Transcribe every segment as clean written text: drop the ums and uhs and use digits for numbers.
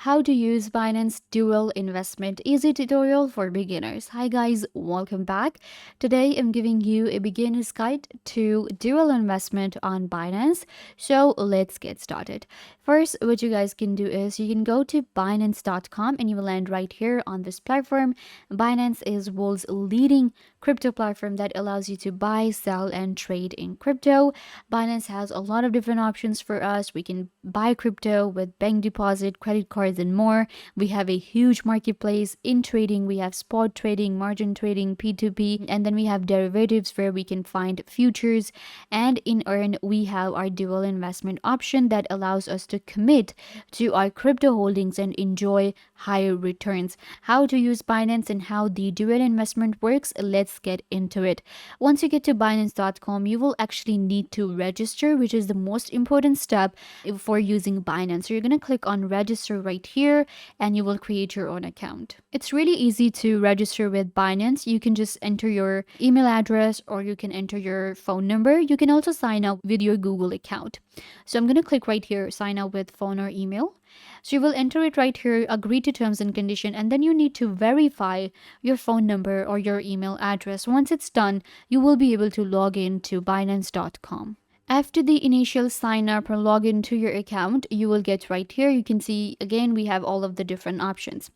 How to use Binance Dual Investment Easy tutorial for beginners. Hi guys, welcome back. Today I'm giving you a beginner's guide to dual investment on Binance. So let's get started. First, what you guys can do is you can go to Binance.com and you will land right here on this platform. Binance is world's leading crypto platform that allows you to buy, sell, and trade in crypto. Binance has a lot of different options for us. We can buy crypto with bank deposit, credit cards, and more. We have a huge marketplace in trading. We have spot trading, margin trading, P2P, and then we have derivatives where we can find futures. And in Earn, we have our dual investment option that allows us to commit to our crypto holdings and enjoy higher returns. How to use Binance and how the dual investment works, let's get into it. Once you get to Binance.com, you will actually need to register, which is the most important step for using Binance. So you're going to click on register right here and you will create your own account. It's really easy to register with Binance. You can just enter your email address or you can enter your phone number. You can also sign up with your Google account. So I'm going to click right here, sign up with phone or email. So you will enter it right here, agree to terms and condition, and then you need to verify your phone number or your email address. Once it's done, you will be able to log in to Binance.com. After the initial sign up or login to your account, you will get right here. You can see again, we have all of the different options.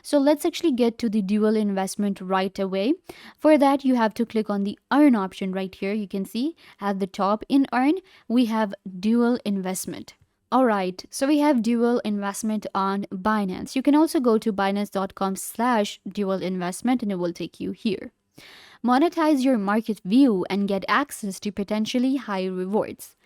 So let's actually get to the dual investment right away. For that, you have to click on the earn option right here. You can see at the top in earn, we have dual investment. Alright, so we have dual investment on Binance. You can also go to binance.com/dual investment and it will take you here. Monetize your market view and get access to potentially high rewards.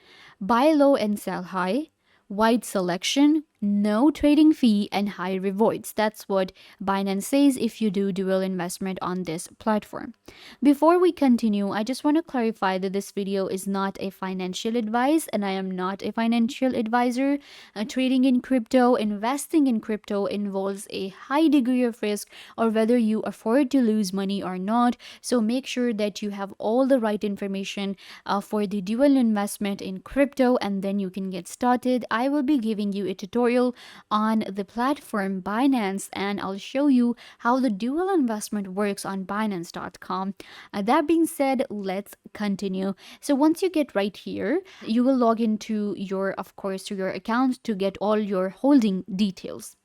Buy low and sell high. Wide selection, no trading fee, and high rewards. That's what Binance says if you do dual investment on this platform. Before we continue, I just want to clarify that this video is not a financial advice and I am not a financial advisor. Trading in crypto, investing in crypto involves a high degree of risk or whether you afford to lose money or not. So make sure that you have all the right information for the dual investment in crypto and then you can get started. I will be giving you a tutorial on the platform Binance and I'll show you how the dual investment works on Binance.com. That being said, let's continue. So once you get right here, you will log into your, of course, to your account to get all your holding details.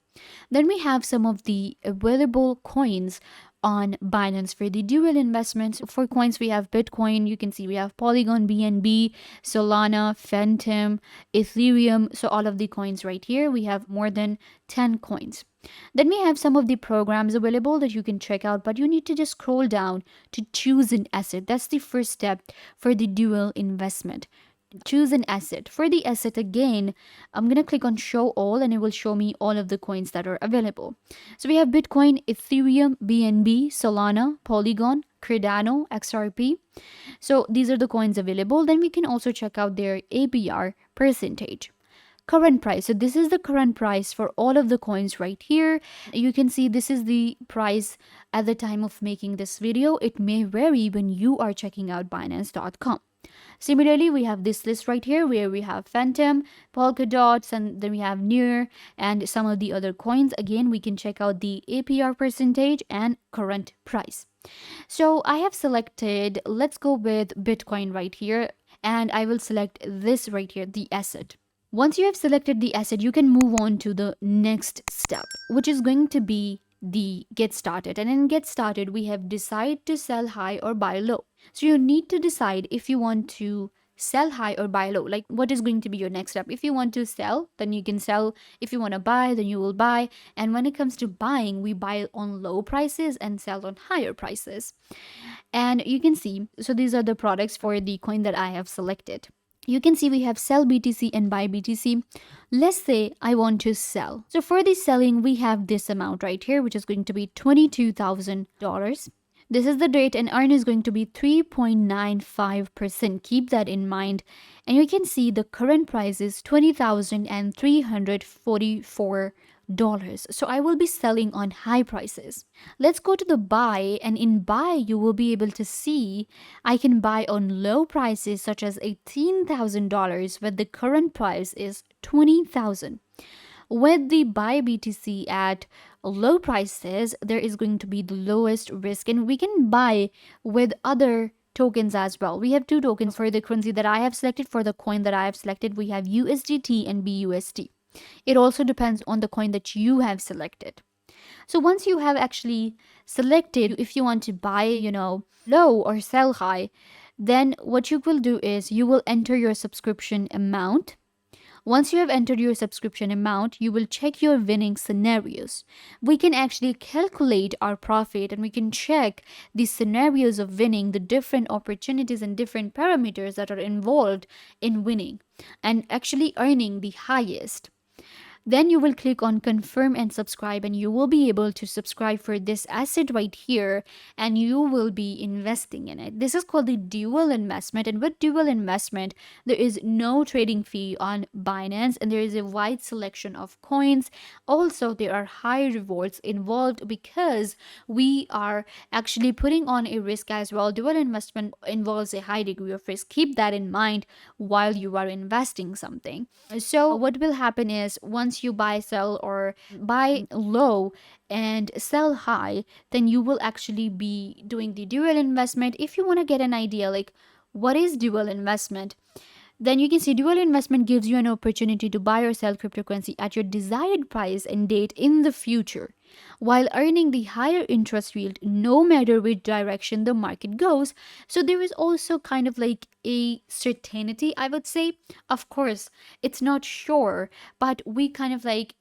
Then we have some of the available coins on Binance for the dual investments. For coins, we have Bitcoin. You can see we have Polygon, BNB, Solana, Phantom, Ethereum. So all of the coins right here, we have more than 10 coins. Then we have some of the programs available that you can check out, but you need to just scroll down to choose an asset. That's the first step for the dual investment. Choose an asset. For the asset, again, I'm going to click on show all and it will show me all of the coins that are available. So we have Bitcoin, Ethereum, BNB, Solana, Polygon, Cardano, XRP. So these are the coins available. Then we can also check out their APR percentage. Current price. So this is the current price for all of the coins right here. You can see this is the price at the time of making this video. It may vary when you are checking out Binance.com. Similarly, we have this list right here where we have Phantom, Polkadot, and then we have Near and some of the other coins. Again, we can check out the APR percentage and current price. So I have selected, let's go with Bitcoin right here, and I will select this right here, the asset. Once you have selected the asset, you can move on to the next step, which is going to be the get started. And in get started, we have decide to sell high or buy low. So you need to decide if you want to sell high or buy low. Like what is going to be your next step? If you want to sell, then you can sell. If you want to buy, then you will buy. And when it comes to buying, we buy on low prices and sell on higher prices. And you can see, so these are the products for the coin that I have selected. You can see we have sell BTC and buy BTC. Let's say I want to sell. So for the selling, we have this amount right here, which is going to be $22,000. This is the rate and earn is going to be 3.95%. Keep that in mind. And you can see the current price is $20,344. So I will be selling on high prices. Let's go to the buy, and in buy you will be able to see I can buy on low prices such as $18,000 where the current price is $20,000. With the buy BTC at low prices, there is going to be the lowest risk, and we can buy with other tokens as well. We have two tokens for the currency that I have selected. For the coin that I have selected, we have USDT and BUSD. It also depends on the coin that you have selected. So once you have actually selected if you want to buy, low or sell high, then what you will do is you will enter your subscription amount. Once you have entered your subscription amount, you will check your winning scenarios. We can actually calculate our profit, and we can check the scenarios of winning, the different opportunities and different parameters that are involved in winning and actually earning the highest. Then you will click on confirm and subscribe, and you will be able to subscribe for this asset right here, and you will be investing in it. This is called the dual investment, and with dual investment there is no trading fee on Binance, and there is a wide selection of coins. Also, there are high rewards involved because we are actually putting on a risk as well. Dual investment involves a high degree of risk. Keep that in mind while you are investing something. So what will happen is once you buy, sell, or buy low and sell high, then you will actually be doing the dual investment. If you want to get an idea like what is dual investment, then you can see dual investment gives you an opportunity to buy or sell cryptocurrency at your desired price and date in the future, while earning the higher interest yield no matter which direction the market goes. So there is also kind of like a certainty, I would say. Of course, it's not sure, but we kind of like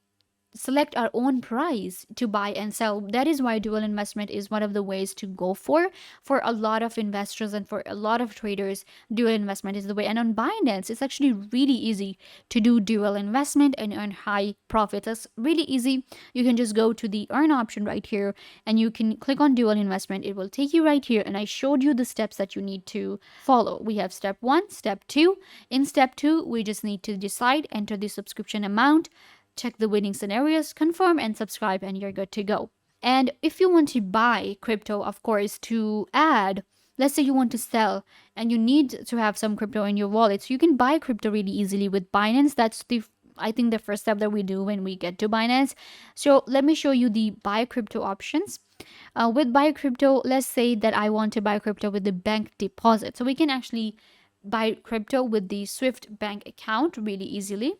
select our own price to buy and sell. That is why dual investment is one of the ways to go for a lot of investors and for a lot of traders. Dual investment is the way. And on Binance, it's actually really easy to do dual investment and earn high profits. It's really easy. You can just go to the earn option right here, and you can click on dual investment. It will take you right here, and I showed you the steps that you need to follow. We have step 1, step 2. In step 2, we just need to decide, enter the subscription amount, check the winning scenarios, confirm and subscribe, and you're good to go. And if you want to buy crypto, of course, to add, let's say you want to sell and you need to have some crypto in your wallet, so you can buy crypto really easily with Binance. That's I think the first step that we do when we get to Binance. So let me show you the buy crypto options. With buy crypto, let's say that I want to buy crypto with the bank deposit. So we can actually buy crypto with the Swift bank account really easily.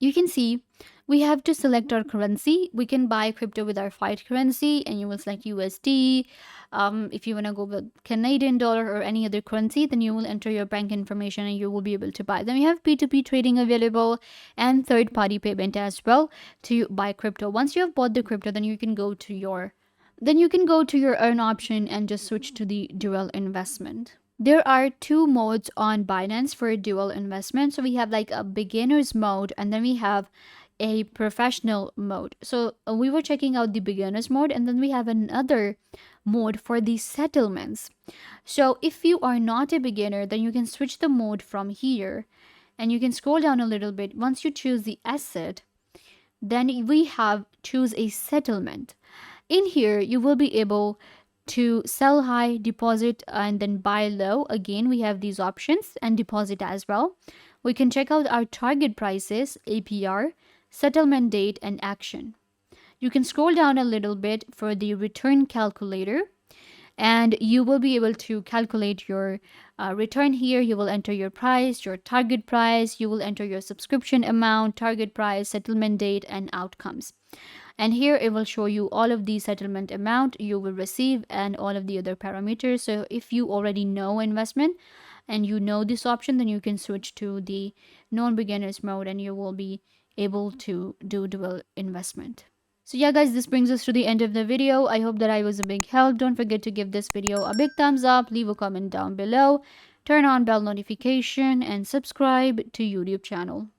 You can see we have to select our currency. We can buy crypto with our fiat currency, and you will select USD. If you want to go with Canadian dollar or any other currency, then you will enter your bank information and you will be able to buy. Then we have P2P trading available and third-party payment as well to buy crypto. Once you have bought the crypto, then you can go to your earn option and just switch to the dual investment. There are two modes on Binance for dual investment. So we have like a beginner's mode, and then we have a professional mode. So we were checking out the beginner's mode, and then we have another mode for the settlements. So if you are not a beginner, then you can switch the mode from here, and you can scroll down a little bit. Once you choose the asset, then we have choose a settlement. In here, you will be able to sell high, deposit, and then buy low. Again, we have these options, and deposit as well. We can check out our target prices, APR, settlement date, and action. You can scroll down a little bit for the return calculator, and you will be able to calculate your return here. You will enter your price, your target price, you will enter your subscription amount, target price, settlement date, and outcomes. And here it will show you all of the settlement amount you will receive and all of the other parameters. So if you already know investment and you know this option, then you can switch to the non-beginners mode and you will be able to do dual investment. So yeah guys, this brings us to the end of the video. I hope that I was a big help. Don't forget to give this video a big thumbs up, leave a comment down below, turn on bell notification, and subscribe to YouTube channel.